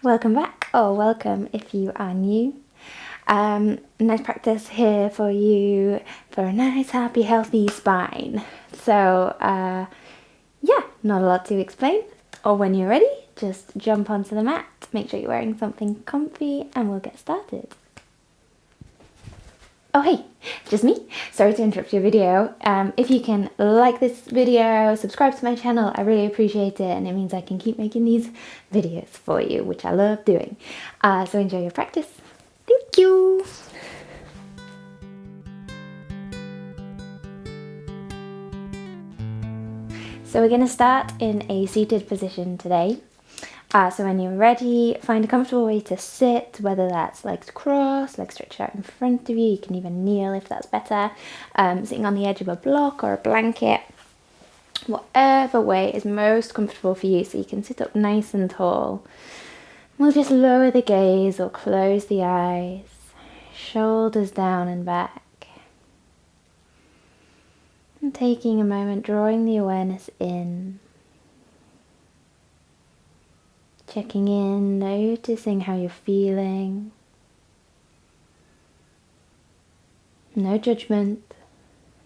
Welcome back, or welcome if you are new. Nice practice here for you for a nice, happy, healthy spine. So, yeah, not a lot to explain. Or when you're ready, just jump onto the mat, make sure you're wearing something comfy, and we'll get started. Oh hey, just me. Sorry to interrupt your video. If you can like this video, subscribe to my channel, I really appreciate it, and it means I can keep making these videos for you, which I love doing. So enjoy your practice. Thank you. So we're going to start in a seated position today. So when you're ready, find a comfortable way to sit, whether that's legs crossed, legs stretched out in front of you. You can even kneel if that's better. Sitting on the edge of a block or a blanket. Whatever way is most comfortable for you, so you can sit up nice and tall. We'll just lower the gaze or close the eyes. Shoulders down and back. And taking a moment, drawing the awareness in. Checking in, noticing how you're feeling. No judgment,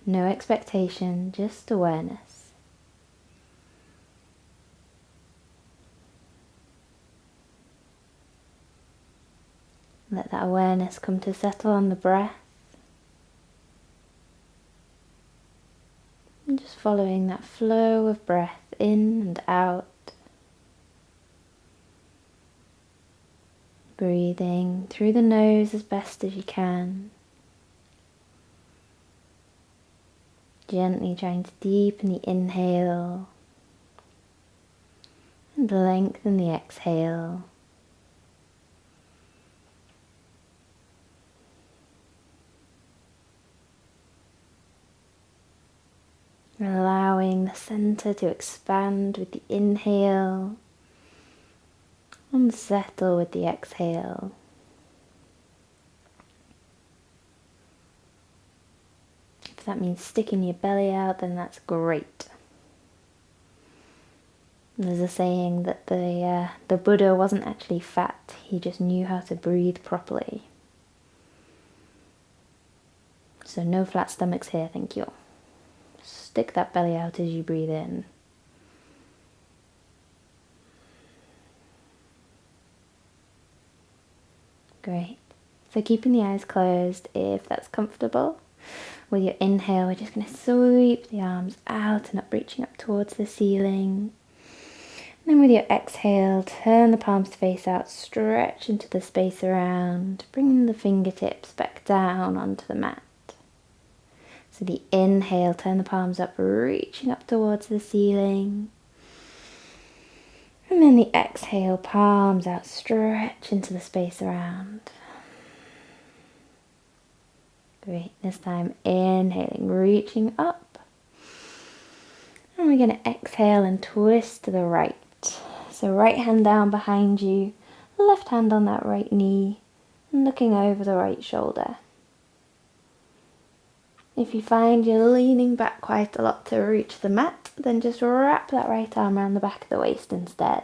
no expectation, just awareness. Let that awareness come to settle on the breath. And just following that flow of breath in and out. Breathing through the nose as best as you can. Gently trying to deepen the inhale and lengthen the exhale. Allowing the center to expand with the inhale and settle with the exhale. If that means sticking your belly out, then that's great. There's a saying that the Buddha wasn't actually fat, he just knew how to breathe properly. So no flat stomachs here, thank you. Stick that belly out as you breathe in. Great. So keeping the eyes closed if that's comfortable. With your inhale, we're just going to sweep the arms out and up, reaching up towards the ceiling. And then with your exhale, turn the palms to face out, stretch into the space around, bringing the fingertips back down onto the mat. So the inhale, turn the palms up, reaching up towards the ceiling. And then the exhale, palms out, stretch into the space around. Great, this time inhaling, reaching up. And we're going to exhale and twist to the right. So right hand down behind you, left hand on that right knee, and looking over the right shoulder. If you find you're leaning back quite a lot to reach the mat, then just wrap that right arm around the back of the waist instead.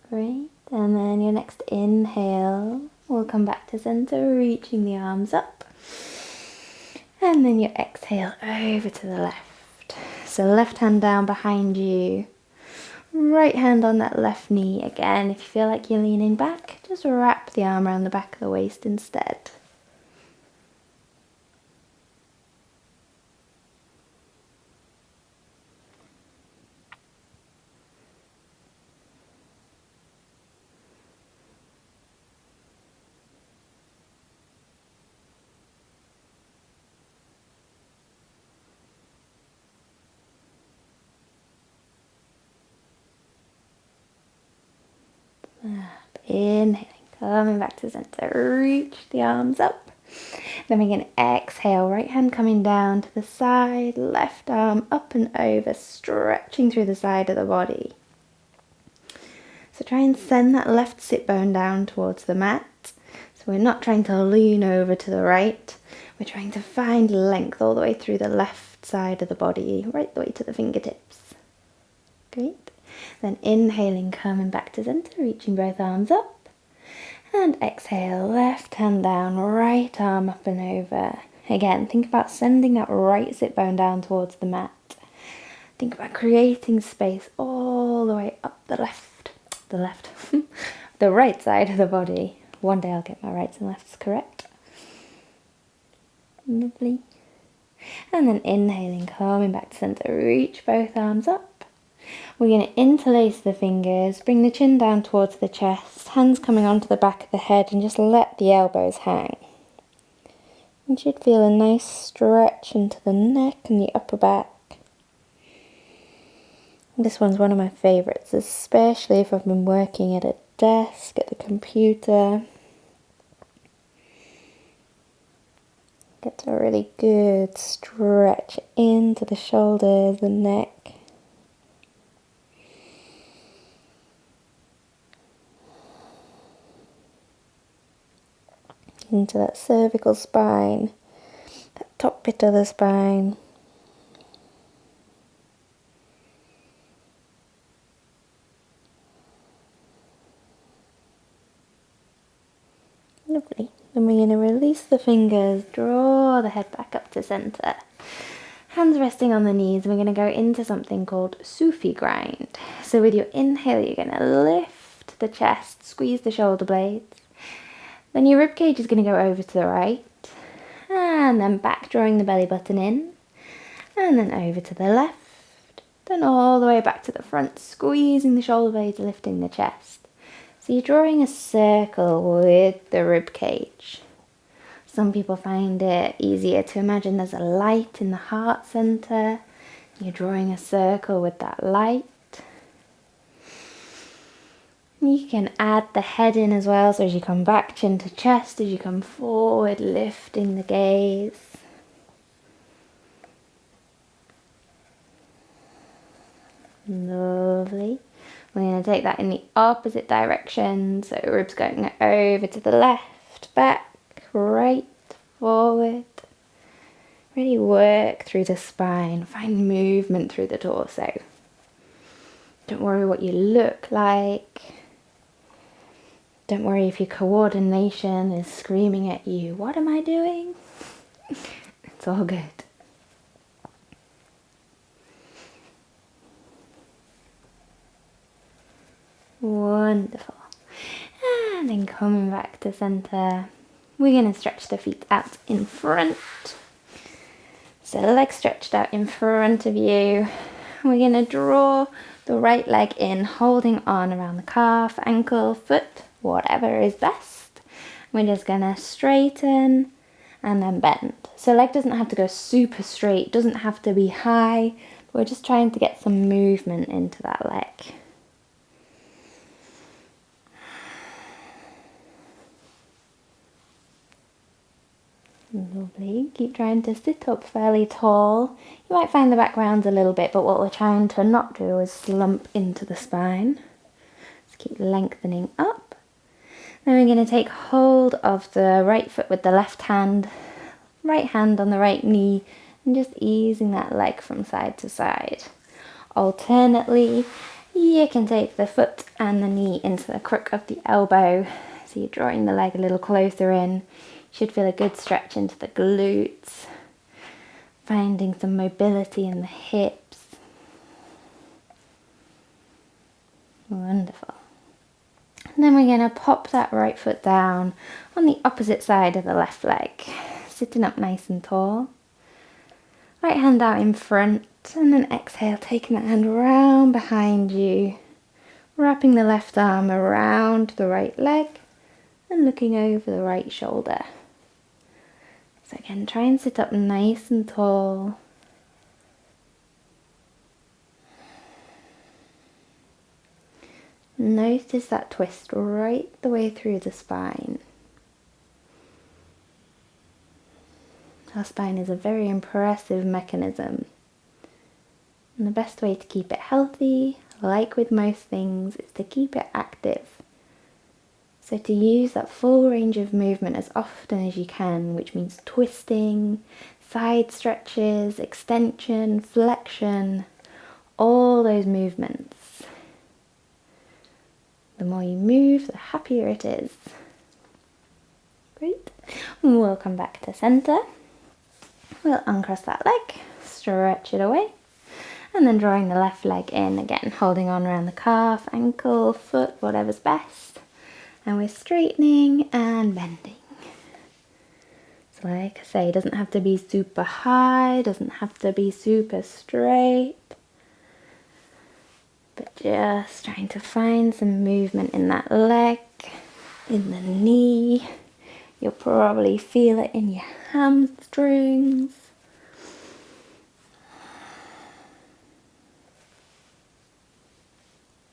Great, and then your next inhale, we'll come back to center, reaching the arms up. And then your exhale over to the left. So left hand down behind you. Right hand on that left knee. Again, if you feel like you're leaning back, just wrap the arm around the back of the waist instead. Inhaling, coming back to center, reach the arms up. Then we're going to exhale, right hand coming down to the side, left arm up and over, stretching through the side of the body. So try and send that left sit bone down towards the mat. So we're not trying to lean over to the right, We're trying to find length all the way through the left side of the body, right the way to the fingertips. Great. Then inhaling, coming back to center, reaching both arms up. And exhale, left hand down, right arm up and over. Again, think about sending that right sit bone down towards the mat. Think about creating space all the way up the right side of the body. One day I'll get my rights and lefts correct. Lovely. And then inhaling, coming back to center, reach both arms up. We're going to interlace the fingers, bring the chin down towards the chest, hands coming onto the back of the head, and just let the elbows hang. You should feel a nice stretch into the neck and the upper back. This one's one of my favourites, especially if I've been working at a desk, at the computer. Get a really good stretch into the shoulders, the neck. Into that cervical spine, that top bit of the spine. Lovely. Then we're going to release the fingers, draw the head back up to center. Hands resting on the knees, and we're going to go into something called Sufi Grind. So with your inhale, you're going to lift the chest, squeeze the shoulder blades. Then your ribcage is going to go over to the right, and then back, drawing the belly button in, and then over to the left, then all the way back to the front, squeezing the shoulder blades, lifting the chest. So you're drawing a circle with the ribcage. Some people find it easier to imagine there's a light in the heart center. You're drawing a circle with that light. You can add the head in as well, so as you come back, chin to chest, as you come forward, lifting the gaze. Lovely. We're going to take that in the opposite direction, so ribs going over to the left, back, right, forward. Really work through the spine, find movement through the torso. Don't worry what you look like. Don't worry if your coordination is screaming at you, what am I doing? It's all good. Wonderful. And then coming back to center, we're going to stretch the feet out in front. So legs stretched out in front of you. We're going to draw the right leg in, holding on around the calf, ankle, foot, whatever is best. We're just going to straighten and then bend. So leg doesn't have to go super straight, doesn't have to be high. We're just trying to get some movement into that leg. Lovely. Keep trying to sit up fairly tall. You might find the background a little bit, but what we're trying to not do is slump into the spine. Just keep lengthening up. Then we're going to take hold of the right foot with the left hand, right hand on the right knee, and just easing that leg from side to side. Alternately, you can take the foot and the knee into the crook of the elbow, so you're drawing the leg a little closer in. Should feel a good stretch into the glutes, finding some mobility in the hips. Wonderful. And then we're going to pop that right foot down on the opposite side of the left leg, sitting up nice and tall. Right hand out in front, and then exhale, taking that hand round behind you, wrapping the left arm around the right leg and looking over the right shoulder. So again, try and sit up nice and tall. Notice that twist right the way through the spine. Our spine is a very impressive mechanism. And the best way to keep it healthy, like with most things, is to keep it active. So to use that full range of movement as often as you can, which means twisting, side stretches, extension, flexion, all those movements. The more you move, the happier it is. Great. We'll come back to center. We'll uncross that leg, stretch it away, and then drawing the left leg in again, holding on around the calf, ankle, foot, whatever's best. And we're straightening and bending. So like I say, it doesn't have to be super high, doesn't have to be super straight, but just trying to find some movement in that leg, in the knee. You'll probably feel it in your hamstrings.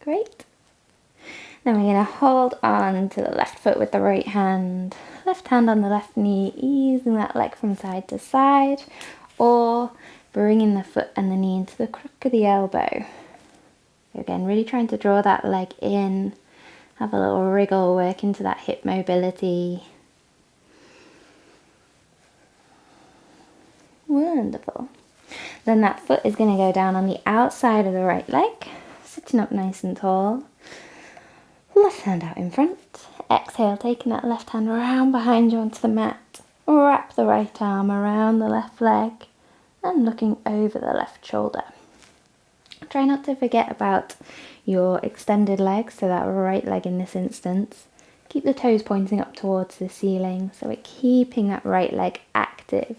Great. Then we're going to hold on to the left foot with the right hand on the left knee, easing that leg from side to side, or bringing the foot and the knee into the crook of the elbow. So again, really trying to draw that leg in, have a little wriggle, work into that hip mobility. Wonderful. Then that foot is going to go down on the outside of the right leg, sitting up nice and tall. Left hand out in front. Exhale, taking that left hand around behind you onto the mat. Wrap the right arm around the left leg and looking over the left shoulder. Try not to forget about your extended leg, so that right leg in this instance. Keep the toes pointing up towards the ceiling, so we're keeping that right leg active.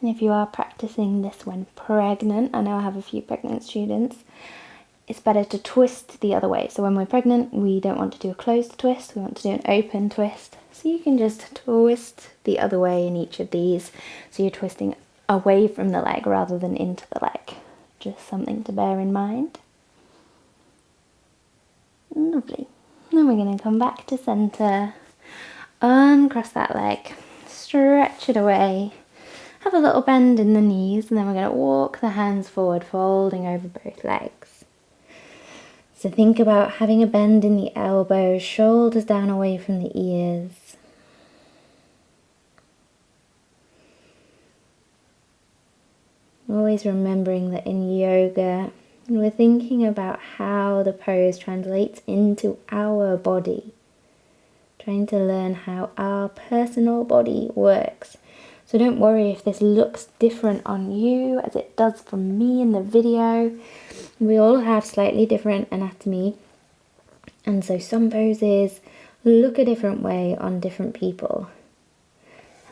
And if you are practicing this when pregnant, I know I have a few pregnant students, it's better to twist the other way. So when we're pregnant, we don't want to do a closed twist, we want to do an open twist. So you can just twist the other way in each of these. So you're twisting away from the leg rather than into the leg. Just something to bear in mind. Lovely. Then we're going to come back to center, uncross that leg, stretch it away. Have a little bend in the knees, and then we're going to walk the hands forward, folding over both legs. So think about having a bend in the elbows, shoulders down away from the ears. Always remembering that in yoga, we're thinking about how the pose translates into our body. Trying to learn how our personal body works. So don't worry if this looks different on you as it does for me in the video. We all have slightly different anatomy, and so some poses look a different way on different people.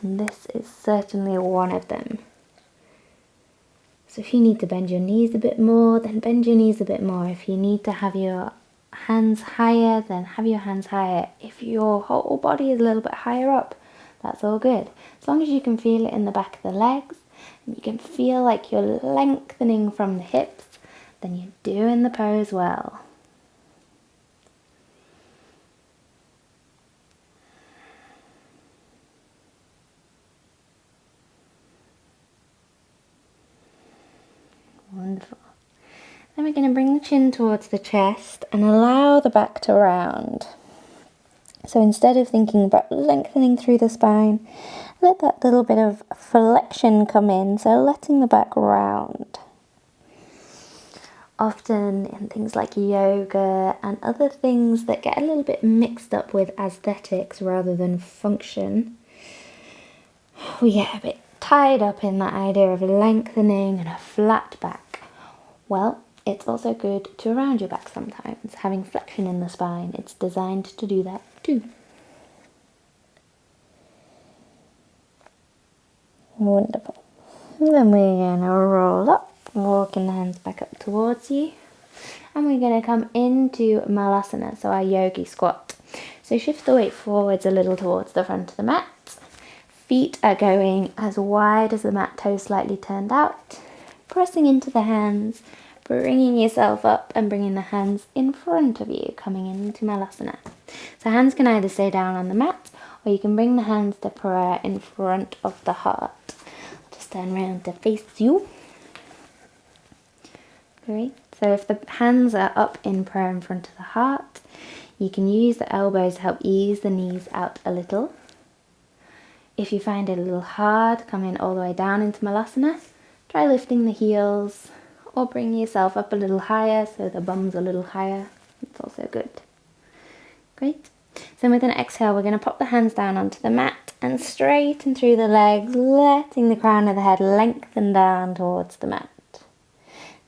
And this is certainly one of them. So if you need to bend your knees a bit more, then bend your knees a bit more. If you need to have your hands higher, then have your hands higher. If your whole body is a little bit higher up, that's all good. As long as you can feel it in the back of the legs, and you can feel like you're lengthening from the hips, then you're doing the pose well. Wonderful. Then we're going to bring the chin towards the chest and allow the back to round. So instead of thinking about lengthening through the spine, let that little bit of flexion come in, so letting the back round. Often in things like yoga and other things that get a little bit mixed up with aesthetics rather than function, we get a bit tied up in that idea of lengthening and a flat back. Well, it's also good to round your back sometimes, having flexion in the spine. It's designed to do that too. Wonderful. And then we're going to roll up, walking the hands back up towards you. And we're going to come into Malasana, so our yogi squat. So shift the weight forwards a little towards the front of the mat. Feet are going as wide as the mat, toes slightly turned out. Pressing into the hands, bringing yourself up and bringing the hands in front of you, coming into Malasana. So hands can either stay down on the mat or you can bring the hands to prayer in front of the heart. I'll just turn around to face you. Great. So if the hands are up in prayer in front of the heart, you can use the elbows to help ease the knees out a little. If you find it a little hard coming all the way down into Malasana, try lifting the heels or bring yourself up a little higher so the bum's a little higher. It's also good. Great. So with an exhale, we're going to pop the hands down onto the mat and straighten through the legs, letting the crown of the head lengthen down towards the mat.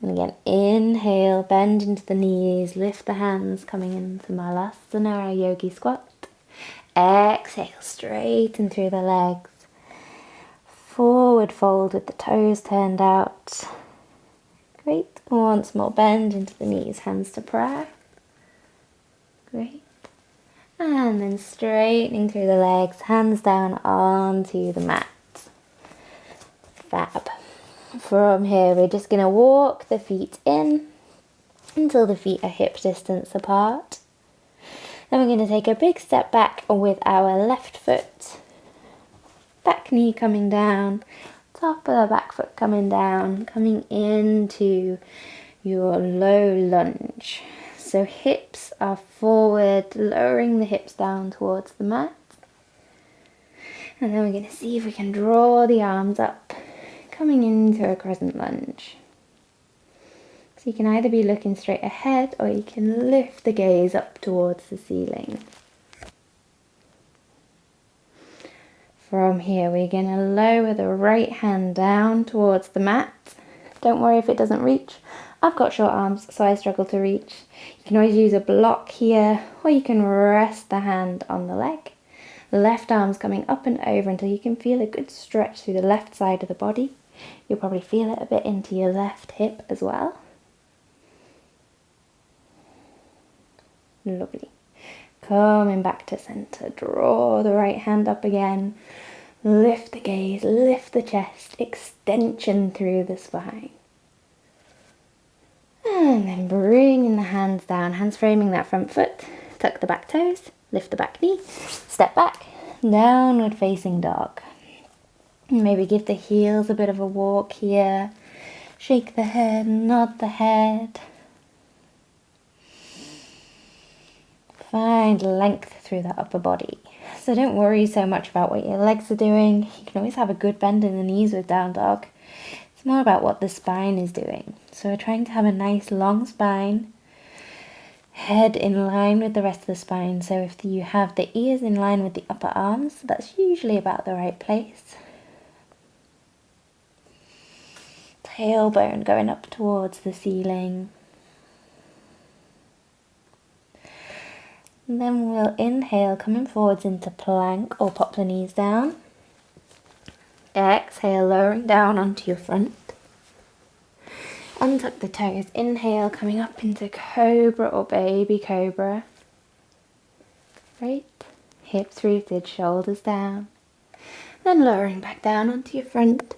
And again, inhale, bend into the knees, lift the hands, coming into Malasana, our yogi squat. Exhale, straighten through the legs. Forward fold with the toes turned out. Great. Once more, bend into the knees, hands to prayer. Great. And then straightening through the legs, hands down onto the mat. Fab. From here, we're just going to walk the feet in until the feet are hip distance apart. Then we're going to take a big step back with our left foot. Back knee coming down, top of the back foot coming down, coming into your low lunge. So hips are forward, lowering the hips down towards the mat. And then we're going to see if we can draw the arms up, coming into a crescent lunge. So you can either be looking straight ahead or you can lift the gaze up towards the ceiling. From here, we're going to lower the right hand down towards the mat. Don't worry if it doesn't reach. I've got short arms, so I struggle to reach. You can always use a block here, or you can rest the hand on the leg. The left arm's coming up and over until you can feel a good stretch through the left side of the body. You'll probably feel it a bit into your left hip as well. Lovely. Coming back to center, draw the right hand up again, lift the gaze, lift the chest, extension through the spine. And then bringing the hands down, hands framing that front foot, tuck the back toes, lift the back knee, step back, downward facing dog. Maybe give the heels a bit of a walk here, shake the head, nod the head. Find length through that upper body. So don't worry so much about what your legs are doing. You can always have a good bend in the knees with down dog. It's more about what the spine is doing. So we're trying to have a nice long spine, head in line with the rest of the spine. So if you have the ears in line with the upper arms, that's usually about the right place. Tailbone going up towards the ceiling. And then we'll inhale, coming forwards into plank or pop the knees down. Exhale, lowering down onto your front. Untuck the toes. Inhale, coming up into cobra or baby cobra. Great. Hips rooted, shoulders down. Then lowering back down onto your front.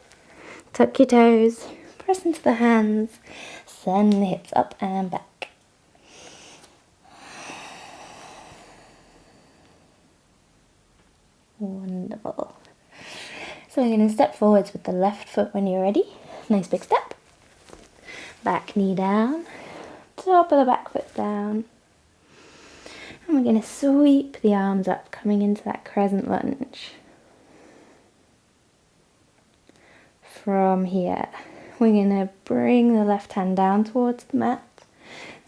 Tuck your toes. Press into the hands. Send the hips up and back. Wonderful. So we're going to step forwards with the left foot when you're ready. Nice big step. Back knee down. Top of the back foot down. And we're going to sweep the arms up, coming into that crescent lunge. From here, we're going to bring the left hand down towards the mat.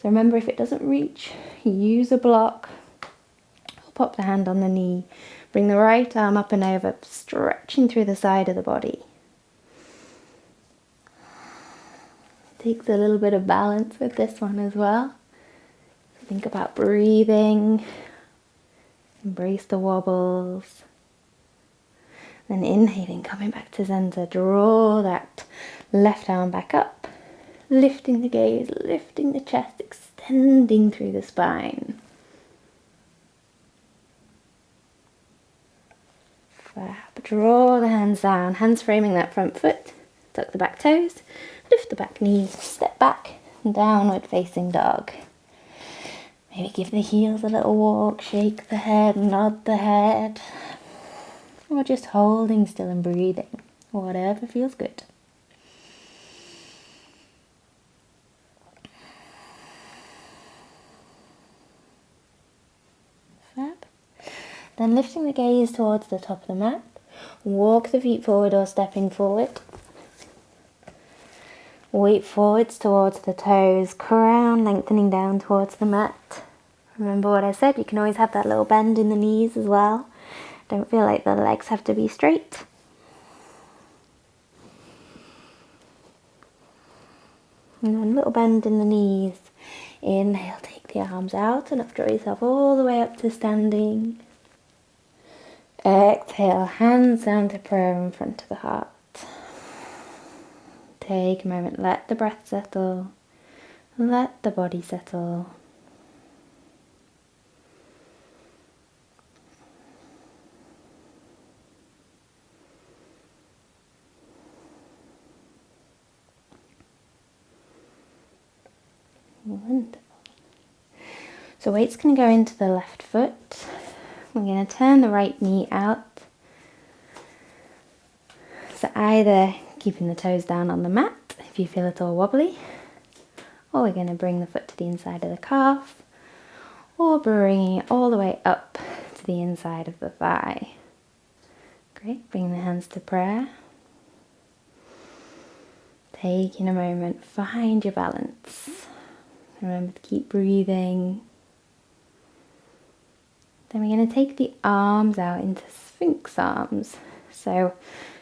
So remember, if it doesn't reach, use a block. Or pop the hand on the knee. Bring the right arm up and over, stretching through the side of the body. Takes a little bit of balance with this one as well. Think about breathing. Embrace the wobbles. Then inhaling, coming back to center. Draw that left arm back up. Lifting the gaze, lifting the chest, extending through the spine. Draw the hands down, hands framing that front foot, tuck the back toes, lift the back knee, step back, downward facing dog. Maybe give the heels a little walk, shake the head, nod the head. or just holding still and breathing, whatever feels good. Fab. Then lifting the gaze towards the top of the mat, walk the feet forward or stepping forward. Weight forwards towards the toes, crown lengthening down towards the mat. Remember what I said, you can always have that little bend in the knees as well. Don't feel like the legs have to be straight. And then a little bend in the knees. Inhale, take the arms out and up, draw yourself all the way up to standing. Exhale, hands down to prayer in front of the heart. Take a moment, let the breath settle, let the body settle. Wonderful. So weight's going to go into the left foot. We're going to turn the right knee out. So either keeping the toes down on the mat if you feel it all wobbly, or we're going to bring the foot to the inside of the calf, or bringing it all the way up to the inside of the thigh. Great, bring the hands to prayer. Taking a moment, find your balance. Remember to keep breathing. Then we're going to take the arms out into Sphinx Arms. So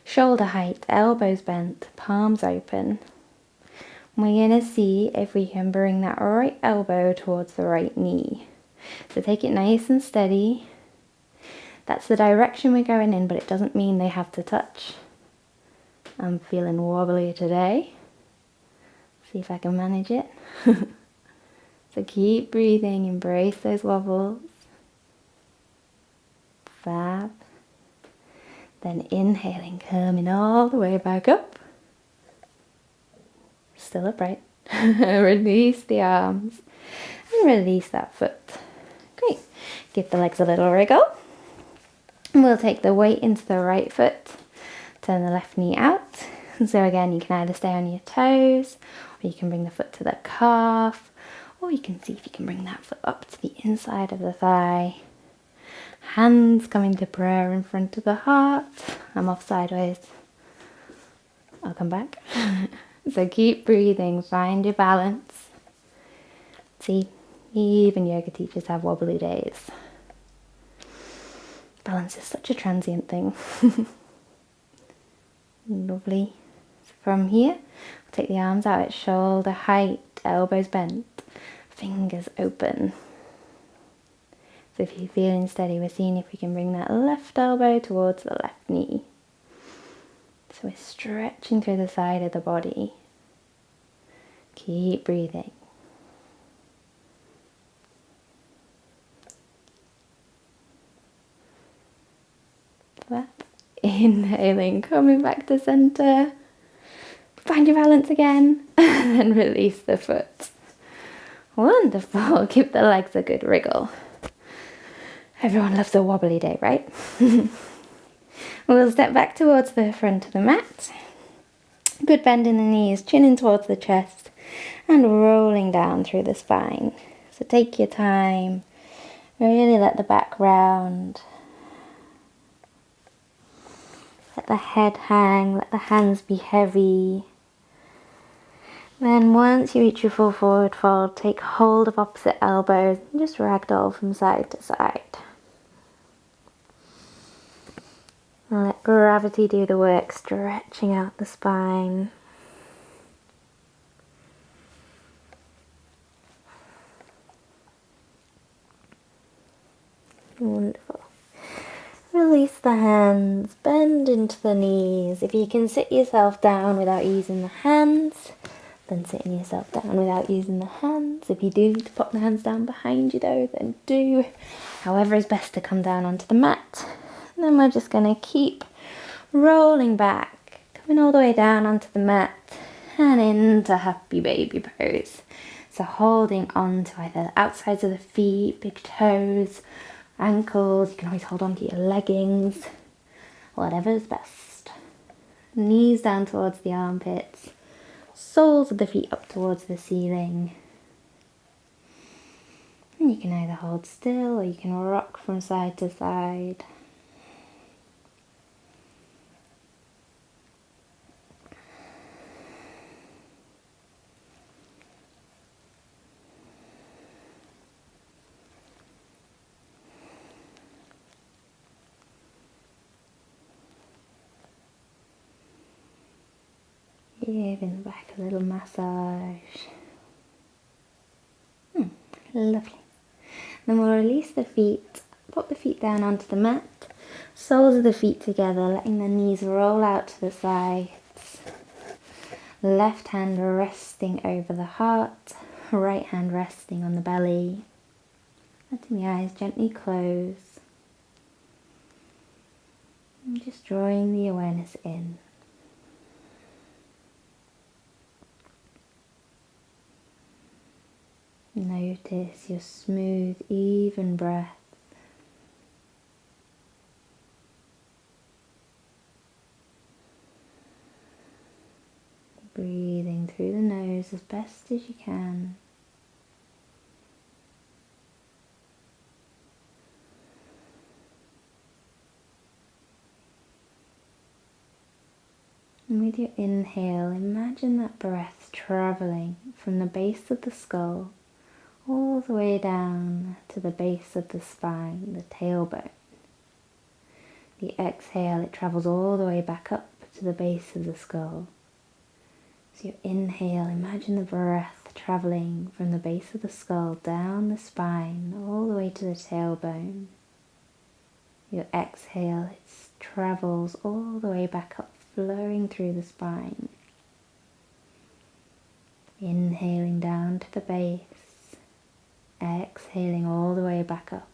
shoulder height, elbows bent, palms open. We're going to see if we can bring that right elbow towards the right knee. So take it nice and steady. That's the direction we're going in, but it doesn't mean they have to touch. I'm feeling wobbly today. See if I can manage it. So keep breathing, embrace those wobbles. Fab. Then inhaling, coming all the way back up. Still upright. Release the arms and release that foot. Great. Give the legs a little wriggle. We'll take the weight into the right foot. Turn the left knee out. So again, you can either stay on your toes, or you can bring the foot to the calf, or you can see if you can bring that foot up to the inside of the thigh. Hands coming to prayer in front of the heart. I'm off sideways. I'll come back. So keep breathing, find your balance. See, even yoga teachers have wobbly days. Balance is such a transient thing. Lovely. So from here, I'll take the arms out at shoulder height, elbows bent, fingers open. So if you're feeling steady, we're seeing if we can bring that left elbow towards the left knee. So we're stretching through the side of the body. Keep breathing. Inhaling, coming back to center. Find your balance again, and then release the foot. Wonderful. Give the legs a good wriggle. Everyone loves a wobbly day, right? We'll step back towards the front of the mat. Good bend in the knees, chin in towards the chest, and rolling down through the spine. So take your time. Really let the back round. Let the head hang, let the hands be heavy. Then once you reach your full forward fold, take hold of opposite elbows and just ragdoll from side to side. And let gravity do the work, stretching out the spine. Wonderful. Release the hands, bend into the knees. If you can sit yourself down without using the hands, then sitting yourself down without using the hands. If you do need to pop the hands down behind you though, then do. However is best to come down onto the mat. And then we're just going to keep rolling back, coming all the way down onto the mat and into happy baby pose. So holding on to either the outsides of the feet, big toes, ankles. You can always hold on to your leggings. whatever's best. Knees down towards the armpits, soles of the feet up towards the ceiling. And you can either hold still or you can rock from side to side. Giving the back a little massage. Lovely. Then we'll release the feet, pop the feet down onto the mat, soles of the feet together, letting the knees roll out to the sides. Left hand resting over the heart, right hand resting on the belly. Letting the eyes gently close. And just drawing the awareness in. Notice your smooth, even breath. Breathing through the nose as best as you can. And with your inhale, imagine that breath traveling from the base of the skull all the way down to the base of the spine, the tailbone. The exhale, it travels all the way back up to the base of the skull. So you inhale, imagine the breath traveling from the base of the skull down the spine, all the way to the tailbone. Your exhale, it travels all the way back up, flowing through the spine. Inhaling down to the base. Exhaling all the way back up.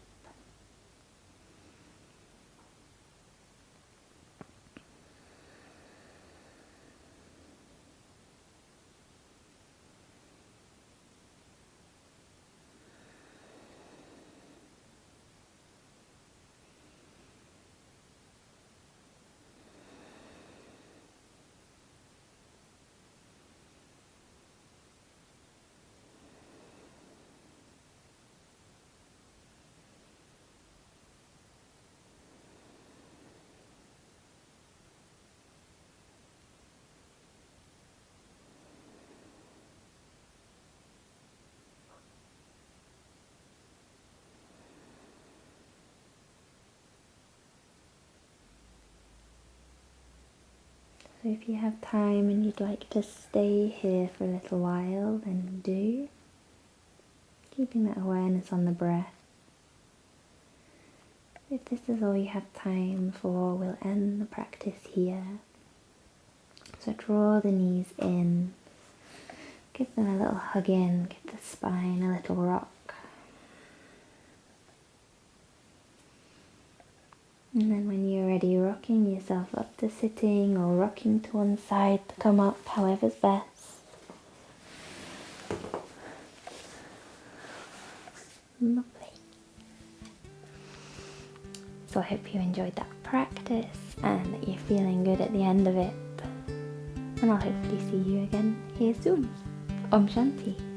So if you have time and you'd like to stay here for a little while, then do. Keeping that awareness on the breath. If this is all you have time for, we'll end the practice here. So draw the knees in. Give them a little hug in. Give the spine a little rock. And then when you're ready, rocking yourself up to sitting or rocking to one side to come up, however's best. Lovely. So I hope you enjoyed that practice and that you're feeling good at the end of it. And I'll hopefully see you again here soon. Om Shanti.